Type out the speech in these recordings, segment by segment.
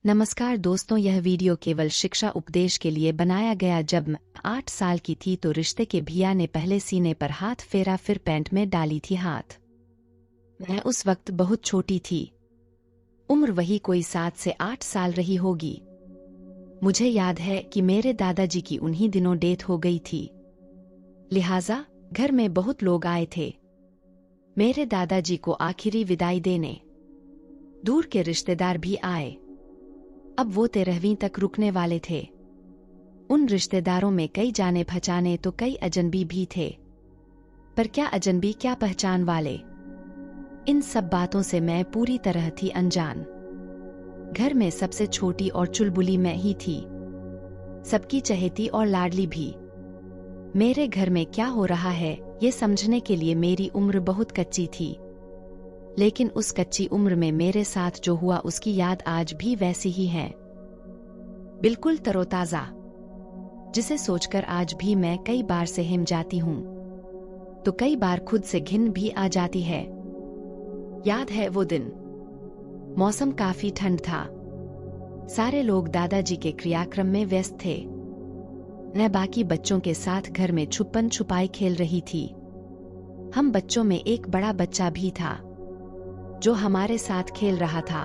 नमस्कार दोस्तों, यह वीडियो केवल शिक्षा उपदेश के लिए बनाया गया। जब मैं 8 साल की थी तो रिश्ते के भैया ने पहले सीने पर हाथ फेरा, फिर पैंट में डाली थी हाथ। मैं उस वक्त बहुत छोटी थी, उम्र वही कोई 7 से 8 साल रही होगी। मुझे याद है कि मेरे दादाजी की उन्हीं दिनों डेथ हो गई थी, लिहाजा घर में बहुत लोग आए थे मेरे दादाजी को आखिरी विदाई देने। दूर के रिश्तेदार भी आए। अब वो 13वीं तक रुकने वाले थे। उन रिश्तेदारों में कई जाने पहचाने तो कई अजनबी भी थे, पर क्या अजनबी क्या पहचान वाले। इन सब बातों से मैं पूरी तरह थी अनजान। घर में सबसे छोटी और चुलबुली मैं ही थी, सबकी चहेती और लाडली भी। मेरे घर में क्या हो रहा है ये समझने के लिए मेरी उम्र बहुत कच्ची थी, लेकिन उस कच्ची उम्र में मेरे साथ जो हुआ उसकी याद आज भी वैसी ही है, बिल्कुल तरोताजा, जिसे सोचकर आज भी मैं कई बार सहम जाती हूँ तो कई बार खुद से घिन भी आ जाती है। याद है वो दिन, मौसम काफी ठंड था, सारे लोग दादाजी के क्रियाक्रम में व्यस्त थे। मैं बाकी बच्चों के साथ घर में छुपन छुपाई खेल रही थी। हम बच्चों में एक बड़ा बच्चा भी था जो हमारे साथ खेल रहा था,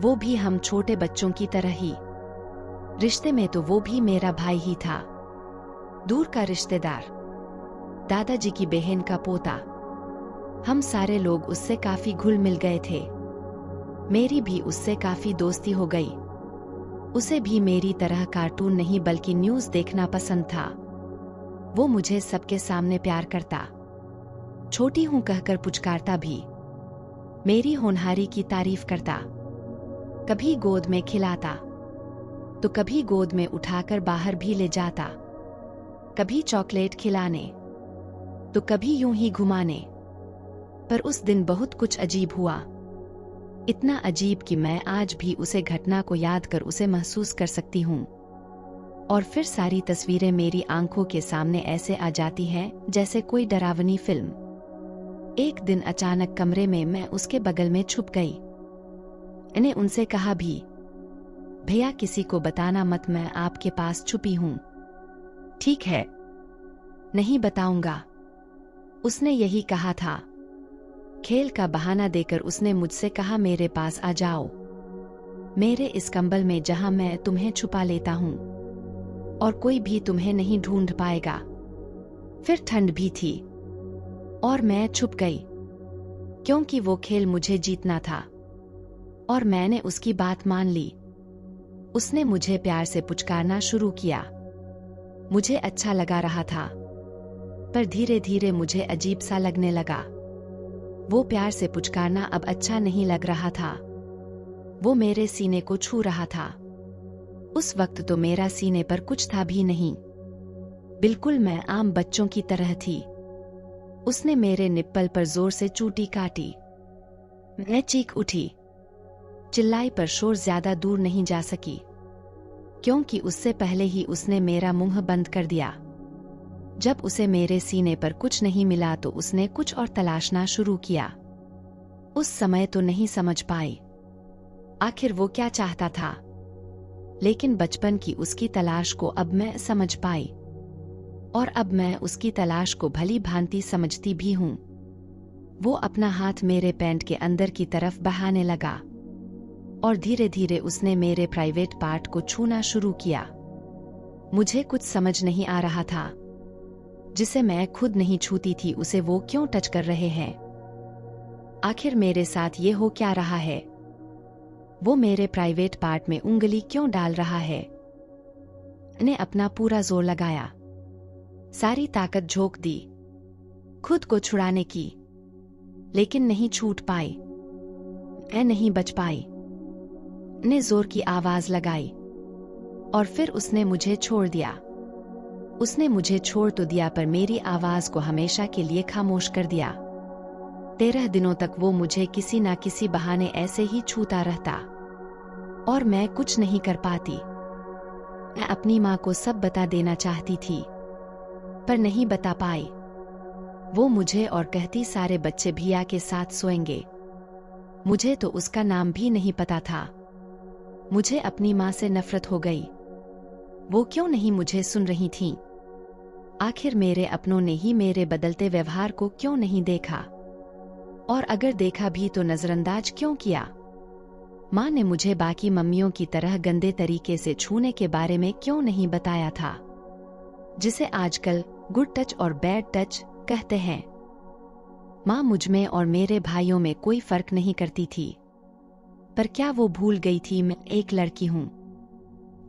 वो भी हम छोटे बच्चों की तरह ही। रिश्ते में तो वो भी मेरा भाई ही था, दूर का रिश्तेदार, दादाजी की बहन का पोता। हम सारे लोग उससे काफी घुल मिल गए थे। मेरी भी उससे काफी दोस्ती हो गई। उसे भी मेरी तरह कार्टून नहीं बल्कि न्यूज़ देखना पसंद था। वो मुझे सबके सामने प्यार करता, छोटी हूं कहकर पुचकारता भी, मेरी होनहारी की तारीफ करता। कभी गोद में खिलाता तो कभी गोद में उठाकर बाहर भी ले जाता, कभी चॉकलेट खिलाने तो कभी यूं ही घुमाने। पर उस दिन बहुत कुछ अजीब हुआ, इतना अजीब कि मैं आज भी उसे घटना को याद कर उसे महसूस कर सकती हूँ। और फिर सारी तस्वीरें मेरी आंखों के सामने ऐसे आ जाती हैं जैसे कोई डरावनी फिल्म। एक दिन अचानक कमरे में मैं उसके बगल में छुप गई। मैंने उनसे कहा भी, भैया किसी को बताना मत, मैं आपके पास छुपी हूं। ठीक है, नहीं बताऊंगा, उसने यही कहा था। खेल का बहाना देकर उसने मुझसे कहा, मेरे पास आ जाओ, मेरे इस कंबल में जहां मैं तुम्हें छुपा लेता हूं और कोई भी तुम्हें नहीं ढूंढ पाएगा। फिर ठंड भी थी और मैं छुप गई, क्योंकि वो खेल मुझे जीतना था और मैंने उसकी बात मान ली। उसने मुझे प्यार से पुचकारना शुरू किया। मुझे अच्छा लगा रहा था, पर धीरे धीरे मुझे अजीब सा लगने लगा। वो प्यार से पुचकारना अब अच्छा नहीं लग रहा था। वो मेरे सीने को छू रहा था। उस वक्त तो मेरा सीने पर कुछ था भी नहीं, बिल्कुल मैं आम बच्चों की तरह थी। उसने मेरे निप्पल पर जोर से चूटी काटी। मैं चीख उठी, चिल्लाई, पर शोर ज्यादा दूर नहीं जा सकी, क्योंकि उससे पहले ही उसने मेरा मुंह बंद कर दिया। जब उसे मेरे सीने पर कुछ नहीं मिला तो उसने कुछ और तलाशना शुरू किया। उस समय तो नहीं समझ पाई आखिर वो क्या चाहता था, लेकिन बचपन की उसकी तलाश को अब मैं समझ पाई, और अब मैं उसकी तलाश को भली भांति समझती भी हूँ। वो अपना हाथ मेरे पैंट के अंदर की तरफ बहाने लगा और धीरे धीरे उसने मेरे प्राइवेट पार्ट को छूना शुरू किया। मुझे कुछ समझ नहीं आ रहा था, जिसे मैं खुद नहीं छूती थी उसे वो क्यों टच कर रहे हैं। आखिर मेरे साथ ये हो क्या रहा है। वो मेरे प्राइवेट पार्ट में उंगली क्यों डाल रहा है। मैंने अपना पूरा जोर लगाया, सारी ताकत झोंक दी खुद को छुड़ाने की, लेकिन नहीं छूट पाई। मैं नहीं बच पाई। ने जोर की आवाज लगाई और फिर उसने मुझे छोड़ दिया। उसने मुझे छोड़ तो दिया, पर मेरी आवाज को हमेशा के लिए खामोश कर दिया। 13 दिनों तक वो मुझे किसी ना किसी बहाने ऐसे ही छूता रहता और मैं कुछ नहीं कर पाती। मैं अपनी माँ को सब बता देना चाहती थी, पर नहीं बता पाई। वो मुझे और कहती, सारे बच्चे भैया के साथ सोएंगे। मुझे तो उसका नाम भी नहीं पता था। मुझे अपनी माँ से नफरत हो गई। वो क्यों नहीं मुझे सुन रही थीं? आखिर मेरे अपनों ने ही मेरे बदलते व्यवहार को क्यों नहीं देखा? और अगर देखा भी तो नजरअंदाज क्यों किया? माँ ने मुझे बाकी मम्मियों की तरह गंदे तरीके से छूने के बारे में क्यों नहीं बताया था, जिसे आजकल गुड टच और बैड टच कहते हैं। माँ मुझमें और मेरे भाइयों में कोई फर्क नहीं करती थी, पर क्या वो भूल गई थी मैं एक लड़की हूँ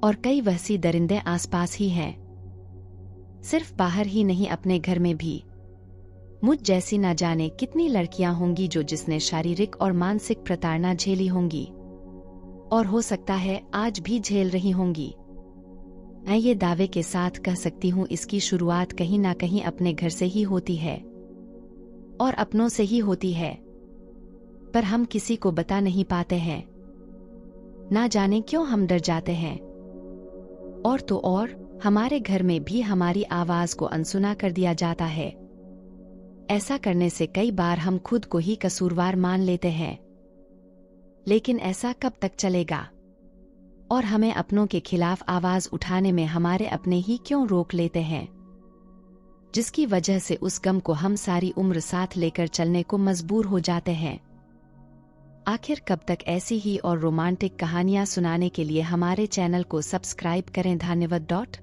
और कई वहसी दरिंदे आसपास ही हैं, सिर्फ बाहर ही नहीं अपने घर में भी। मुझ जैसी ना जाने कितनी लड़कियां होंगी जिसने शारीरिक और मानसिक प्रताड़ना झेली होंगी, और हो सकता है आज भी झेल रही होंगी। मैं ये दावे के साथ कह सकती हूँ इसकी शुरुआत कहीं ना कहीं अपने घर से ही होती है और अपनों से ही होती है, पर हम किसी को बता नहीं पाते हैं। ना जाने क्यों हम डर जाते हैं, और तो और हमारे घर में भी हमारी आवाज को अनसुना कर दिया जाता है। ऐसा करने से कई बार हम खुद को ही कसूरवार मान लेते हैं, लेकिन ऐसा कब तक चलेगा? और हमें अपनों के खिलाफ आवाज उठाने में हमारे अपने ही क्यों रोक लेते हैं, जिसकी वजह से उस गम को हम सारी उम्र साथ लेकर चलने को मजबूर हो जाते हैं। आखिर कब तक ऐसी ही और रोमांटिक कहानियां सुनाने के लिए हमारे चैनल को सब्सक्राइब करें। धन्यवाद।